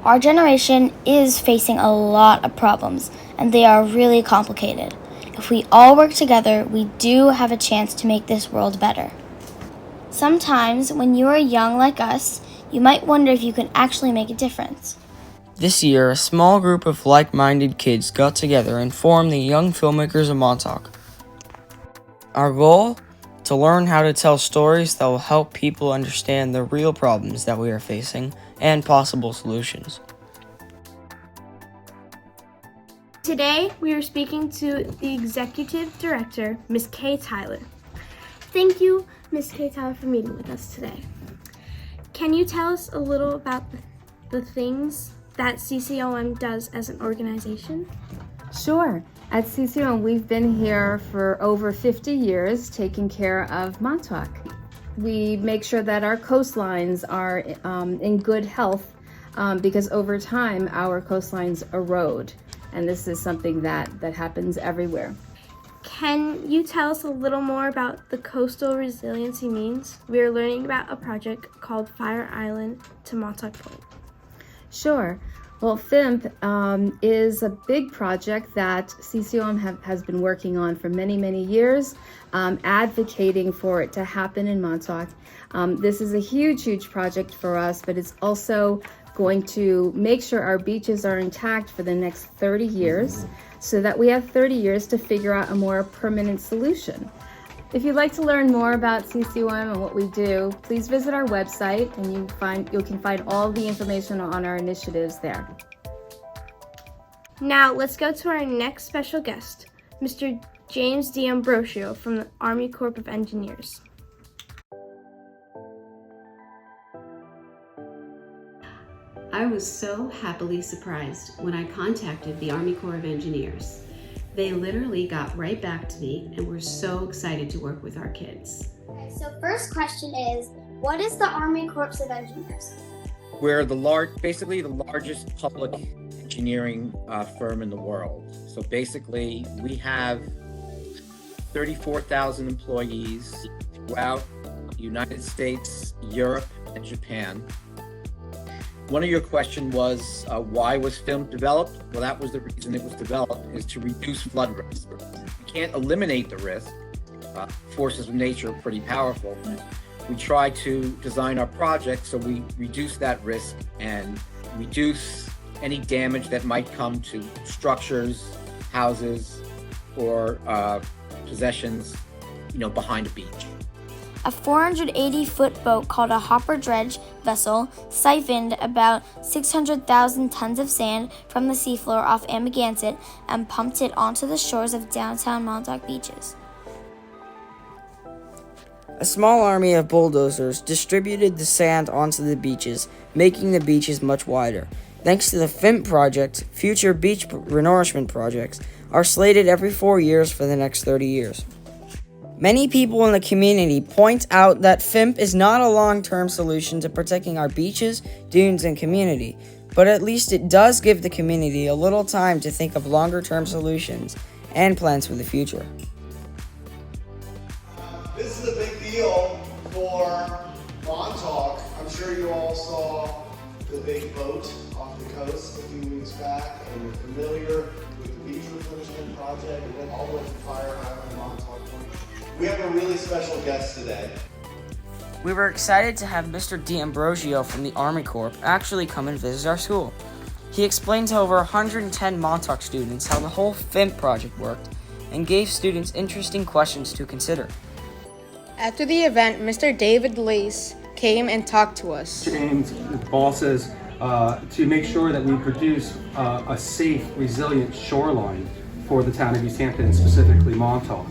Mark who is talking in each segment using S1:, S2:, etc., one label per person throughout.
S1: Our generation is facing a lot of problems, and they are really complicated. If we all work together, we do have a chance to make this world better. Sometimes, when you are young like us, you might wonder if you can actually make a difference.
S2: This year, a small group of like-minded kids got together and formed the Young Filmmakers of Montauk. Our goal? To learn how to tell stories that will help people understand the real problems that we are facing and possible solutions.
S3: Today, we are speaking to the Executive Director, Ms. Kay Tyler. Thank you, Ms. Kay Tyler, for meeting with us today. Can you tell us a little about the things that CCOM does as an organization?
S4: Sure. At CCOM, we've been here for over 50 years taking care of Montauk. We make sure that our coastlines are in good health because over time our coastlines erode, and this is something that happens everywhere.
S3: Can you tell us a little more about the coastal resiliency means? We are learning about a project called Fire Island to Montauk Point.
S4: Sure. Well, FIMP is a big project that CCOM has been working on for many, many years, advocating for it to happen in Montauk. This is a huge, huge project for us, but it's also going to make sure our beaches are intact for the next 30 years so that we have 30 years to figure out a more permanent solution. If you'd like to learn more about CCOM and what we do, please visit our website and you can find all the information on our initiatives there.
S3: Now, let's go to our next special guest, Mr. James D'Ambrosio from the Army Corp of Engineers.
S5: I was so happily surprised when I contacted the Army Corps of Engineers. They literally got right back to me and were so excited to work with our kids.
S6: Okay, so first question is, what is the Army Corps of Engineers?
S7: We're basically the largest public engineering firm in the world. So basically, we have 34,000 employees throughout the United States, Europe, and Japan. One of your questions was, why was FIMP developed? Well, that was the reason it was developed, is to reduce flood risk. We can't eliminate the risk. Forces of nature are pretty powerful. We try to design our project so we reduce that risk and reduce any damage that might come to structures, houses, or possessions, behind a beach.
S1: A 480-foot boat called a hopper dredge vessel siphoned about 600,000 tons of sand from the seafloor off Amagansett and pumped it onto the shores of downtown Montauk beaches.
S2: A small army of bulldozers distributed the sand onto the beaches, making the beaches much wider. Thanks to the FIMP project, future beach renourishment projects are slated every 4 years for the next 30 years. Many people in the community point out that FIMP is not a long-term solution to protecting our beaches, dunes, and community, but at least it does give the community a little time to think of longer-term solutions and plans for the future.
S8: This is a big deal for Montauk. I'm sure you all saw the big boat off the coast a few weeks back, and you're familiar with the beach replenishment project. It went all the way to Fire Island, Montauk Point. We have a really special guest today.
S2: We were excited to have Mr. D'Ambrosio from the Army Corp actually come and visit our school. He explained to over 110 Montauk students how the whole FIMP project worked and gave students interesting questions to consider.
S9: After the event, Mr. David Lace came and talked to us.
S10: James, the bosses, to make sure that we produce a safe, resilient shoreline for the town of East Hampton, and specifically Montauk.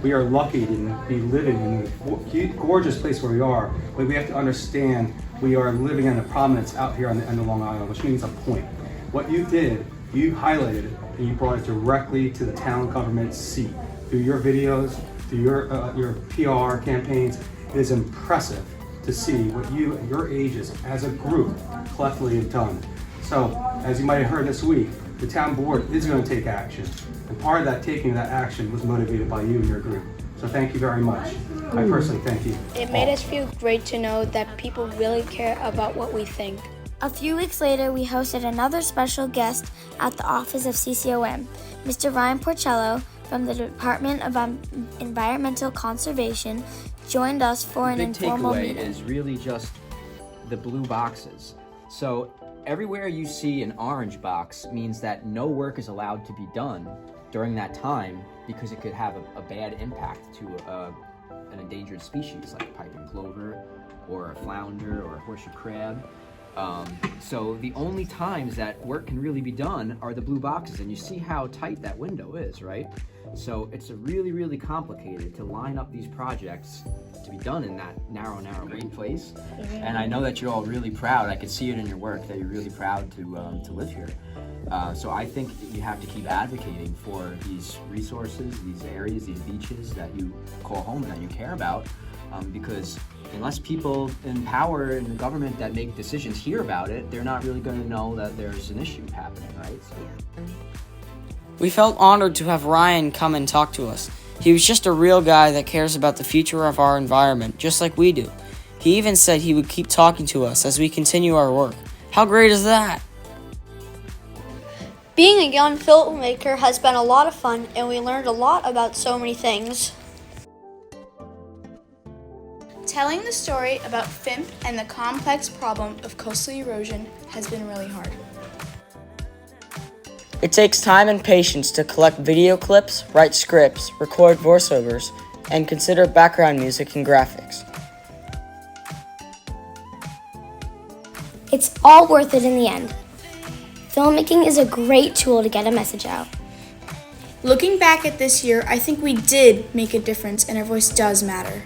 S10: We are lucky to be living in the gorgeous place where we are, but we have to understand we are living in a prominence out here on the end of Long Island, which means a point. What you did, you highlighted it, and you brought it directly to the town government's seat. Through your videos, through your PR campaigns, it is impressive to see what you and your ages as a group collectively have done. So, as you might have heard this week, the town board is going to take action. And part of that taking of that action was motivated by you and your group. So thank you very much. I personally thank you.
S9: It made us feel great to know that people really care about what we think.
S1: A few weeks later, we hosted another special guest at the office of CCOM. Mr. Ryan Porcello from the Department of Environmental Conservation joined us for an informal meeting.
S11: The big takeaway is really just the blue boxes. So everywhere you see an orange box means that no work is allowed to be done during that time because it could have a bad impact to an endangered species like piping plover or a flounder or a horseshoe crab. So the only times that work can really be done are the blue boxes, and you see how tight that window is, right? So it's really complicated to line up these projects to be done in that narrow green place. And I know that you're all really proud. I could see it in your work that you're really proud to live here. So I think you have to keep advocating for these resources, these areas, these beaches that you call home and that you care about, because unless people in power in the government that make decisions hear about it, they're not really going to know that there's an issue happening, right? So.
S2: We felt honored to have Ryan come and talk to us. He was just a real guy that cares about the future of our environment, just like we do. He even said he would keep talking to us as we continue our work. How great is that?
S12: Being a young filmmaker has been a lot of fun, and we learned a lot about so many things.
S9: Telling the story about FIMP and the complex problem of coastal erosion has been really hard.
S2: It takes time and patience to collect video clips, write scripts, record voiceovers, and consider background music and graphics.
S1: It's all worth it in the end. Filmmaking is a great tool to get a message out.
S9: Looking back at this year, I think we did make a difference and our voice does matter.